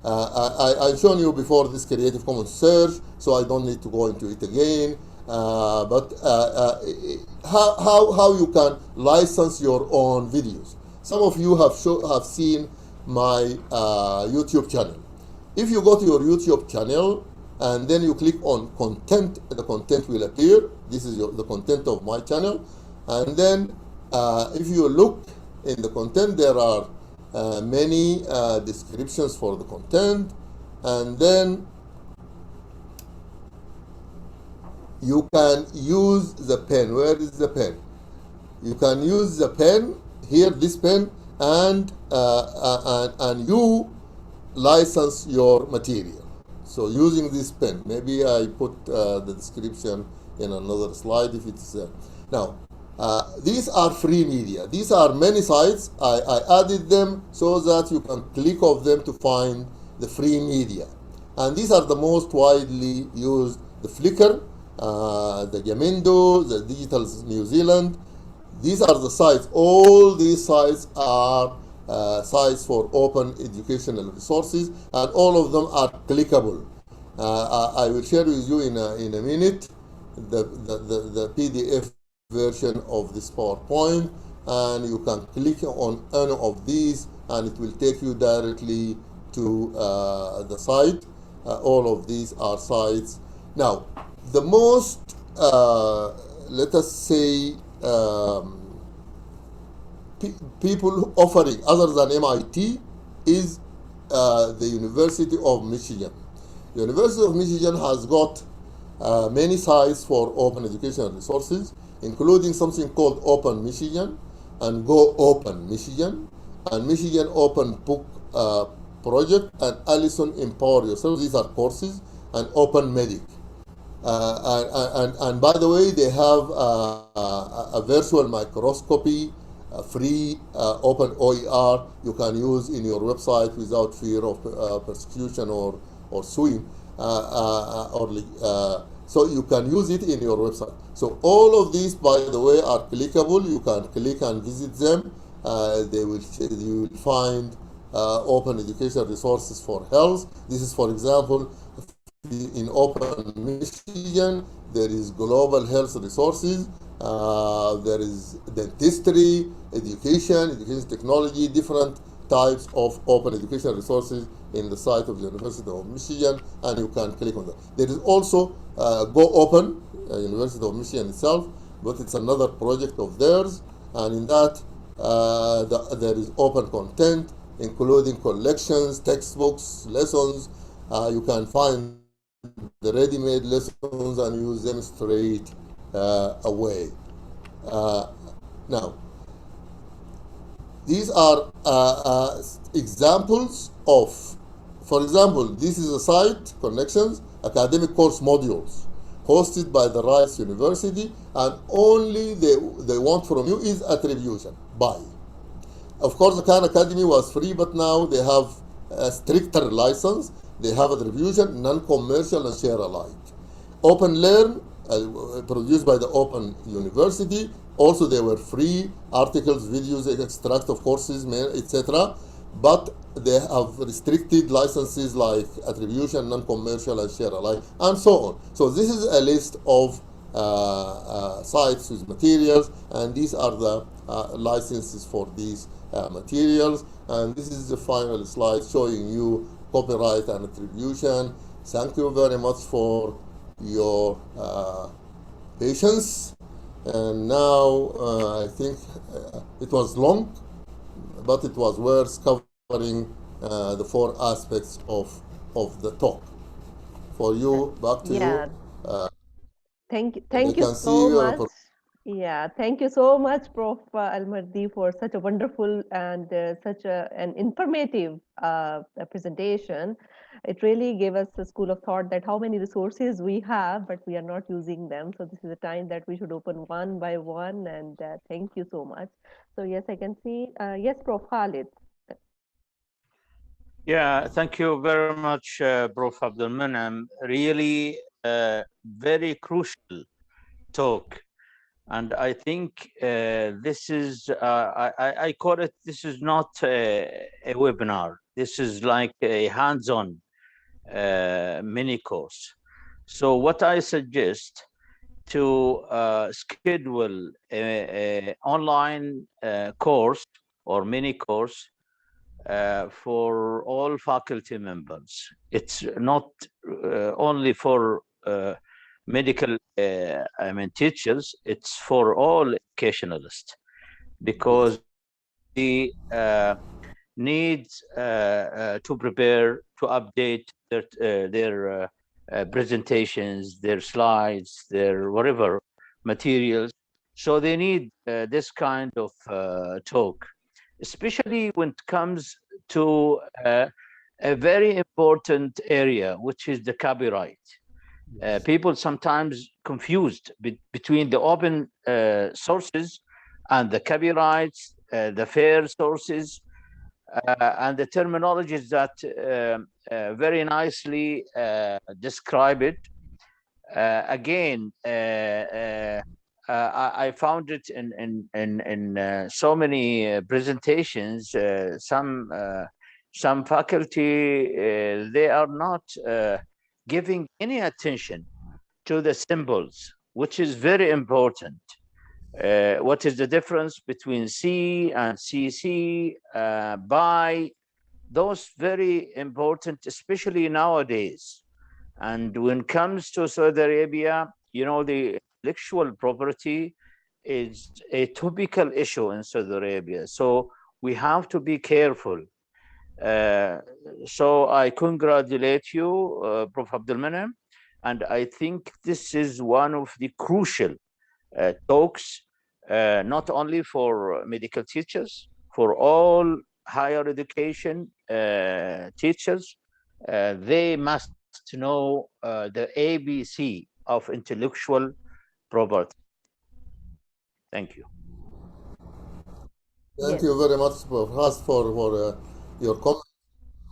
I've shown you before this Creative Commons search, so I don't need to go into it again. But how you can license your own videos. Some of you have seen my YouTube channel. If you go to your YouTube channel and then you click on content, the content will appear. This is the content of my channel. And then if you look in the content, there are many descriptions for the content. And then you can use the pen. Where is the pen? You can use the pen here, this pen, and you license your material. So using this pen, maybe I put the description in another slide if it's there. Now, these are free media. These are many sites. I added them so that you can click of them to find the free media. And these are the most widely used: the Flickr, the Yamendo, the Digital New Zealand. These are the sites. All these sites are sites for open educational resources, and all of them are clickable. I will share with you in a minute the PDF version of this PowerPoint, and you can click on any of these and it will take you directly to the site. All of these are sites. Now, the most, let us say, people offering other than MIT is the University of Michigan. The University of Michigan has got many sites for open educational resources, including something called Open Michigan and Go Open Michigan. and Michigan Open Book Project, and Allison Empower Yourself. These are courses, and Open Medic. And by the way, they have a virtual microscopy, a free open OER you can use in your website without fear of persecution or suing, so you can use it in your website. So all of these, by the way, are clickable. You can click and visit them. You will find open educational resources for health. This is, for example, in Open Michigan, there is global health resources, there is dentistry, education technology, different types of open educational resources in the site of the University of Michigan, and you can click on that. There is also Go Open, University of Michigan itself, but it's another project of theirs, and in that there is open content, including collections, textbooks, lessons. You can find the ready-made lessons and use them straight away. Now, these are examples of, for example, this is a site, Connections, academic course modules, hosted by the Rice University, and only they want from you is attribution, buy. Of course, the Khan Academy was free, but now they have a stricter license. They have attribution, non-commercial, and share alike. Open Learn, produced by the Open University. Also, they were free articles, videos, extract of courses, etc. But they have restricted licenses like attribution, non-commercial, and share alike, and so on. So this is a list of sites with materials, and these are the licenses for these materials. And this is the final slide showing you copyright and attribution. Thank you very much for your patience. And now I think it was long, but it was worth covering the 4 aspects of the talk. For you, back to Yeah. you. Thank you so much. Yeah, thank you so much, Prof. Almardi, for such a wonderful and such an informative presentation. It really gave us a school of thought that how many resources we have, but we are not using them. So this is a time that we should open one by one. And thank you so much. So yes, I can see. Yes, Prof. Khalid. Yeah, thank you very much, Prof. Abdul Manam. Really very crucial talk. And I think this is, I call it, this is not a webinar. This is like a hands-on mini course. So what I suggest to schedule a online course or mini course for all faculty members. It's not only for medical teachers, it's for all educationalists, because they need to prepare, to update their presentations, their slides, their whatever materials. So they need this kind of talk, especially when it comes to a very important area, which is the copyright. People sometimes confused between the open sources and the copyrights, the fair sources, and the terminologies that very nicely describe it. Again, I found it in so many presentations. Some faculty they are not giving any attention to the symbols, which is very important. What is the difference between C and CC, by? Those very important, especially nowadays. And when it comes to Saudi Arabia, the intellectual property is a topical issue in Saudi Arabia. So we have to be careful. So I congratulate you, Prof. Abdul Manam, and I think this is one of the crucial talks, not only for medical teachers, for all higher education teachers, they must know the ABC of intellectual property. Thank you. Thank Yes. you very much for your comment.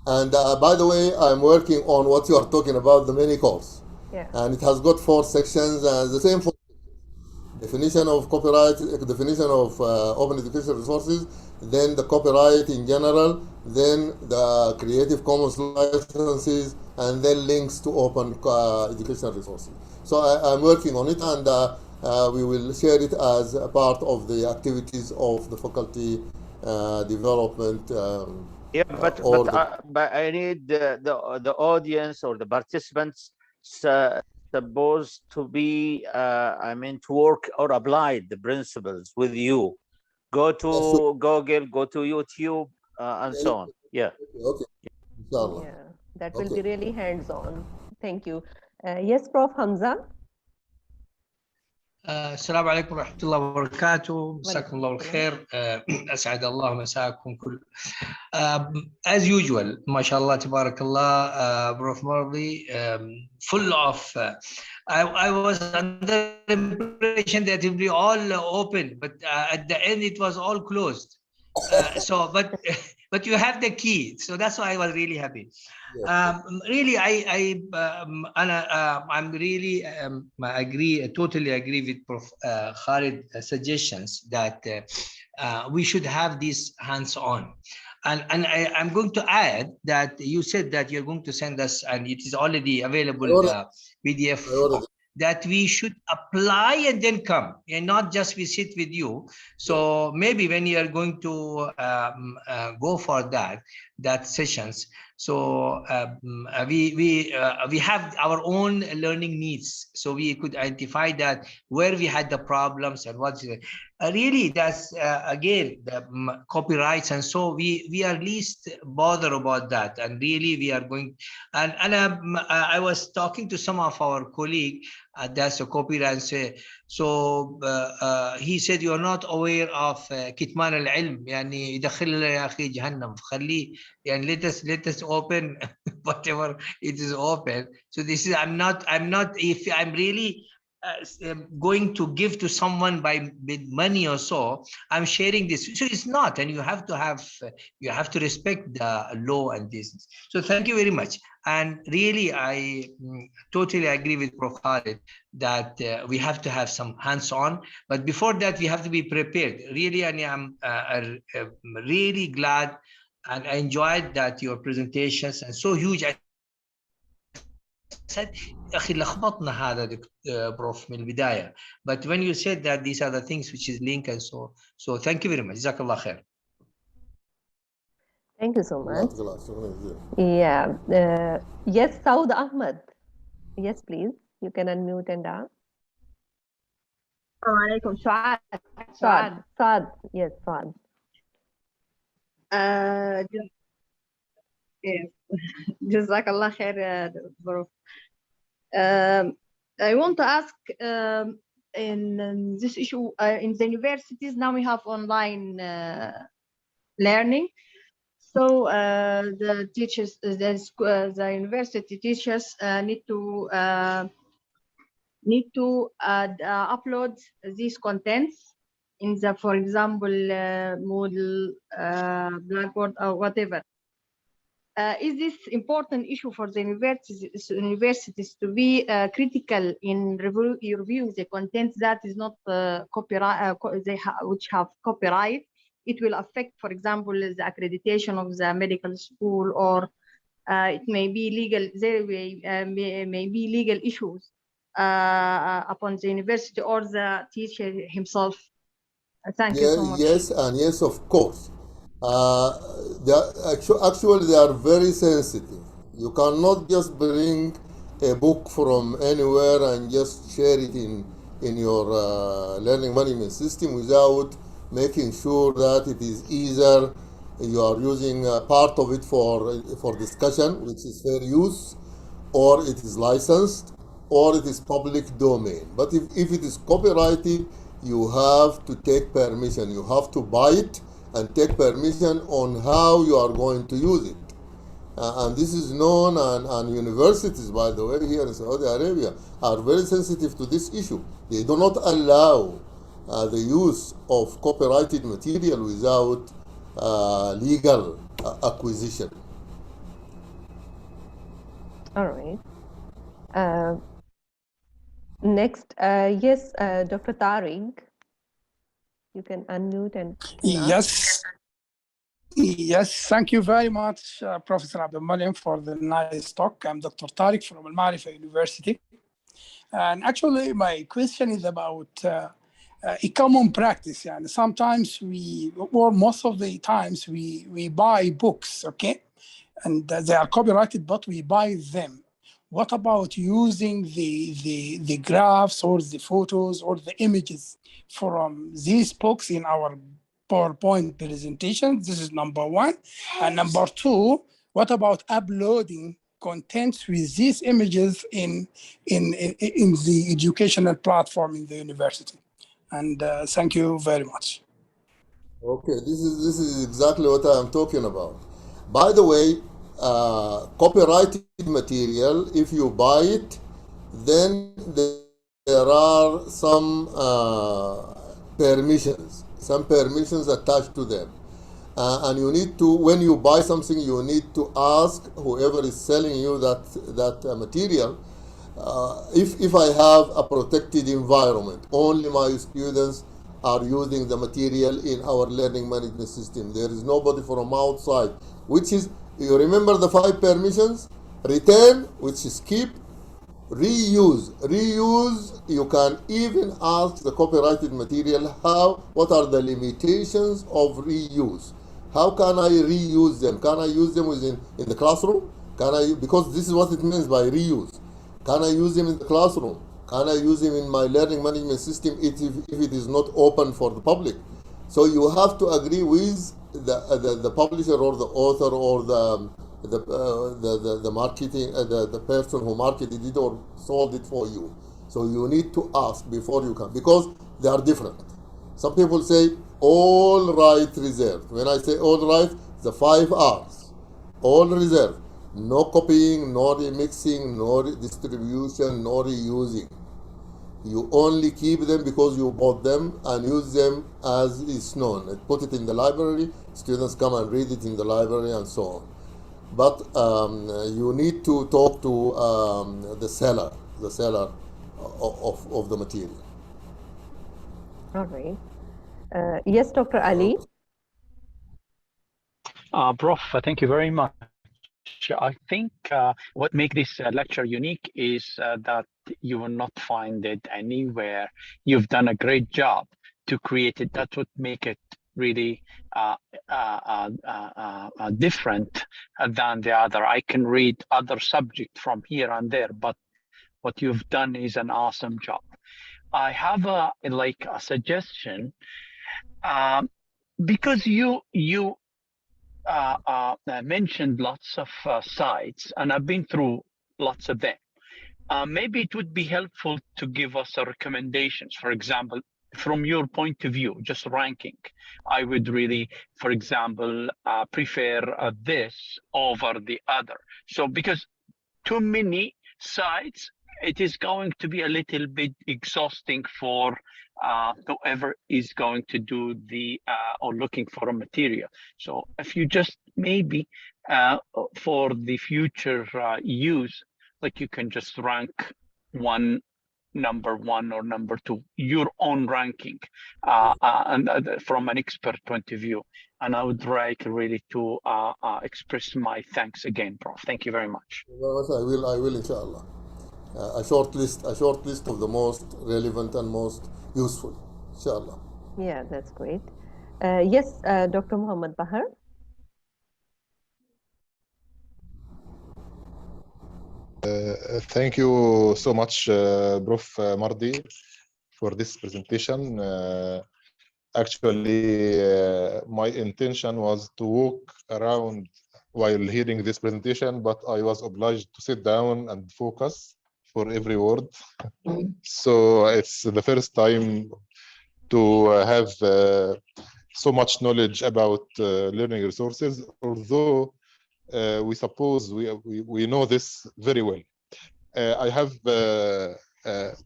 And by the way, I'm working on what you are talking about, the mini course. Yeah. And it has got 4 sections, the same for definition of copyright, definition of open educational resources, then the copyright in general, then the Creative Commons licenses, and then links to open educational resources. So I'm working on it, and we will share it as a part of the activities of the faculty development Yeah, or the but I need the audience or the participants su- supposed to be I mean to work or apply the principles with you. Go so, to Google, go to YouTube, and so on. Yeah. okay, inshallah. Yeah. That will Okay. be really hands-on. Thank you. Yes, Prof. Hamza. السلام عليكم ورحمة الله وبركاته. مساكم الله Walaikum بالخير. أسعد الله مساكم كل. As usual, ما شاء الله تبارك الله, Prof. Morley, full of. I was under the impression that it will be all open, but at the end it was all closed. But you have the key, so that's why I was really happy. Really, I'm really totally agree with Prof. Khalid's suggestions that we should have this hands-on. And I'm going to add that you said that you're going to send us, and it is already available, the PDF, that we should apply and then come, and not just we sit with you. So maybe when you are going to go for that sessions, so we have our own learning needs, so we could identify that where we had the problems and what's really that's again the copyrights, and so we are least bother about that, and really we are going and I was talking to some of our colleagues, that's a copyright, so he said you're not aware of كتمان العلم, يعني يدخل يا أخي جهنم خليه, يعني let us open whatever it is open. So this is I'm not if I'm really going to give to someone with money or so, I'm sharing this. So it's not, and you have to respect the law and business. So thank you very much. And really, I totally agree with Prof. Khalid that we have to have some hands-on. But before that, we have to be prepared. Really, and I'm really glad and I enjoyed that your presentations and so huge. I said, أخي لخبطنا هذا Prof من البداية. But when you said that these are the things which is linked and so thank you very much. جزاك الله خير. Thank you so much. Yeah. Yes, Saud Ahmed. Yes, please. You can unmute and ask. السلام عليكم. Saad. Yes, Saad. جزاك الله خير Prof. I want to ask in this issue in the universities now we have online learning. So the teachers, the university teachers need to upload these contents in the, for example, Moodle, Blackboard, or whatever. Is this important issue for the universities to be critical in review the content that is not copyright, which have copyright? It will affect, for example, the accreditation of the medical school, or it may be legal. There may be legal issues upon the university or the teacher himself. Thank you so much. Yes, and yes, of course. Actually, they are very sensitive. You cannot just bring a book from anywhere and just share it in your learning management system without making sure that it is either you are using part of it for discussion, which is fair use, or it is licensed, or it is public domain. But if it is copyrighted, you have to take permission. You have to buy it and take permission on how you are going to use it. And this is known, and universities, by the way, here in Saudi Arabia are very sensitive to this issue. They do not allow the use of copyrighted material without legal acquisition. All right. Next, yes, Dr. Tariq, you can unmute and Yes. Yes, thank you very much, Professor Abdul Malim, for the nice talk. I'm Dr. Tariq from Al Marifa University. And actually, my question is about a common practice. And sometimes or most of the times, we buy books, okay? And they are copyrighted, but we buy them. What about using the graphs or the photos or the images from these books in our PowerPoint presentation? This is number one. And number two, what about uploading contents with these images in the educational platform in the university? And thank you very much. Okay, this is exactly what I am talking about. By the way, copyrighted material, if you buy it, then there are some permissions attached to them. And you need to, when you buy something, you need to ask whoever is selling you that material, if I have a protected environment, only my students are using the material in our learning management system. There is nobody from outside, which is, you remember the 5 permissions? Return, which is keep, reuse. Reuse, you can even ask the copyrighted material, what are the limitations of reuse? How can I reuse them? Can I use them in the classroom? Because this is what it means by reuse. Can I use them in the classroom? Can I use them in my learning management system if it is not open for the public? So you have to agree with the publisher or the author or the marketing, the person who marketed it or sold it for you. So you need to ask before you can, because they are different. Some people say all rights reserved. When I say all rights, the 5 R's, all reserved. No copying, no remixing, no distribution, no reusing. You only keep them because you bought them and use them as is known. Put it in the library, students come and read it in the library and so on. But you need to talk to the seller of the material. all right. Yes, Dr. Ali. Prof, thank you very much. I think what makes this lecture unique is that you will not find it anywhere. You've done a great job to create it. That's what make it really different than the other. I can read other subject from here and there, but what you've done is an awesome job. I have a suggestion, because you mentioned lots of sites, and I've been through lots of them. Maybe it would be helpful to give us a recommendations. For example, from your point of view, just ranking, I would really, for example, prefer this over the other. So because too many sites, it is going to be a little bit exhausting for whoever is going to do the or looking for a material. So if you just maybe for the future use, like you can just rank number 1 or number 2, your own ranking, and from an expert point of view. And I would like really to express my thanks again, Prof. Thank you very much. I will, inshallah. A short list of the most relevant and most useful, inshallah. Yeah, that's great. Yes, Dr. Muhammad Bahar. Thank you so much, Prof. Mardi, for this presentation. Actually, my intention was to walk around while hearing this presentation, but I was obliged to sit down and focus for every word. So it's the first time to have so much knowledge about learning resources, although we suppose we know this very well. I have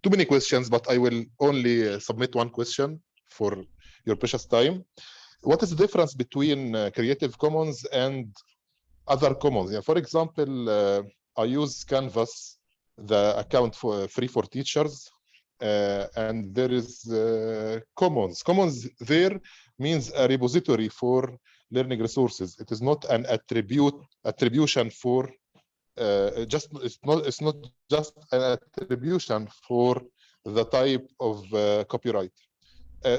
too many questions, but I will only submit one question for your precious time. What is the difference between Creative Commons and other commons? Yeah, for example, I use Canvas, the account for free for teachers, and there is commons. Commons there means a repository for learning resources. It is not an attribution for it's not just an attribution for the type of copyright.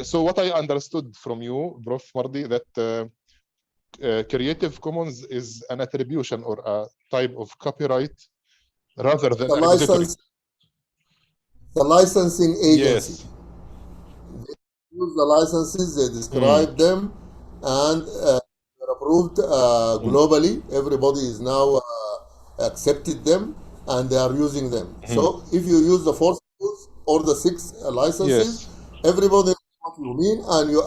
So what I understood from you, Prof. Mardi, that Creative Commons is an attribution or a type of copyright rather than The a repository. The licensing agency. Yes. They use the licenses, they describe them, and they're approved globally. Everybody is now accepted them, and they are using them. So if you use the 4 schools or the 6 licenses, everybody knows what you mean, and you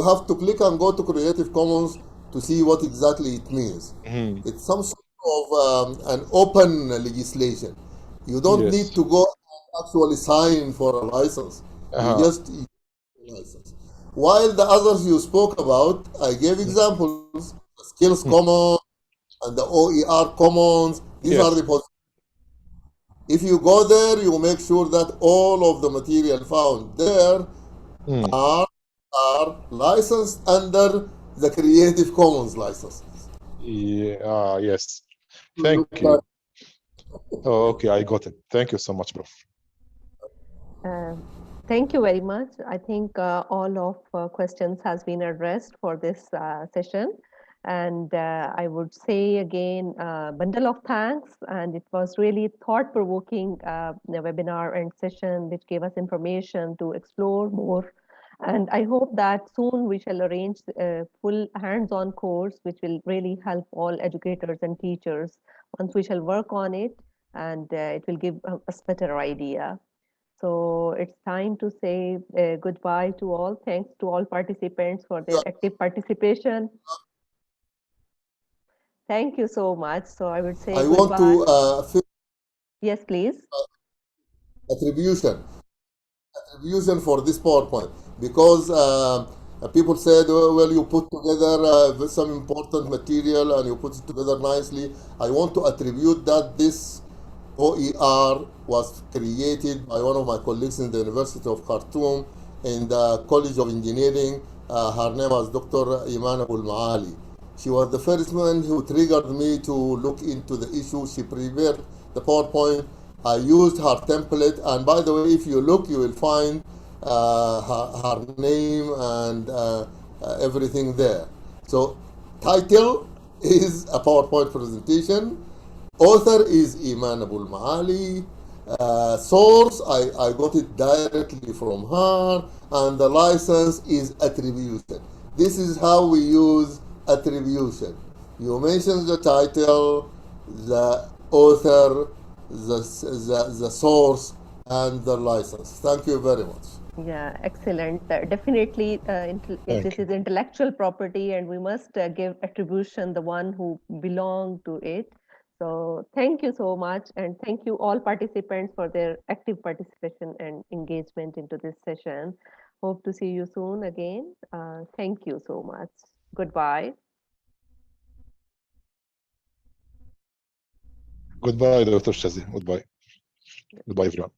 have to click and go to Creative Commons to see what exactly it means. It's some sort of an open legislation. You don't need to go and actually sign for a license. You just use the license. While the others you spoke about, I gave examples: the Skills Commons and the OER Commons. These are the possibilities. If you go there, you make sure that all of the material found there are licensed under the Creative Commons licenses. Yeah, yes. Thank you. Oh, okay, I got it. Thank you so much, Prof. Thank you very much. I think all of questions has been addressed for this session. And I would say again, bundle of thanks. And it was really thought-provoking webinar and session, which gave us information to explore more. And I hope that soon we shall arrange a full hands-on course, which will really help all educators and teachers once we shall work on it, and it will give us better idea. So it's time to say goodbye to all. Thanks to all participants for their active participation. Thank you so much. So I would say I goodbye. want to yes, please. Attribution for this PowerPoint, because people said, oh, well, you put together some important material and you put it together nicely. I want to attribute that this OER was created by one of my colleagues in the University of Khartoum in the College of Engineering. Her name was Dr. Iman Abul Maali. She was the first one who triggered me to look into the issue. She prepared the PowerPoint. I used her template, and by the way, if you look, you will find her name and everything there. So, title is a PowerPoint presentation. Author is Iman Abul Maali. Source, I got it directly from her, and the license is attribution. This is how we use attribution. You mention the title, the author, the source, and the license. Thank you very much. Yeah, excellent. Definitely, this is intellectual property, and we must give attribution the one who belong to it. So thank you so much, and thank you all participants for their active participation and engagement into this session. Hope to see you soon again. Thank you so much. Goodbye. Goodbye, Dr. Shazi. Goodbye. Goodbye, everyone.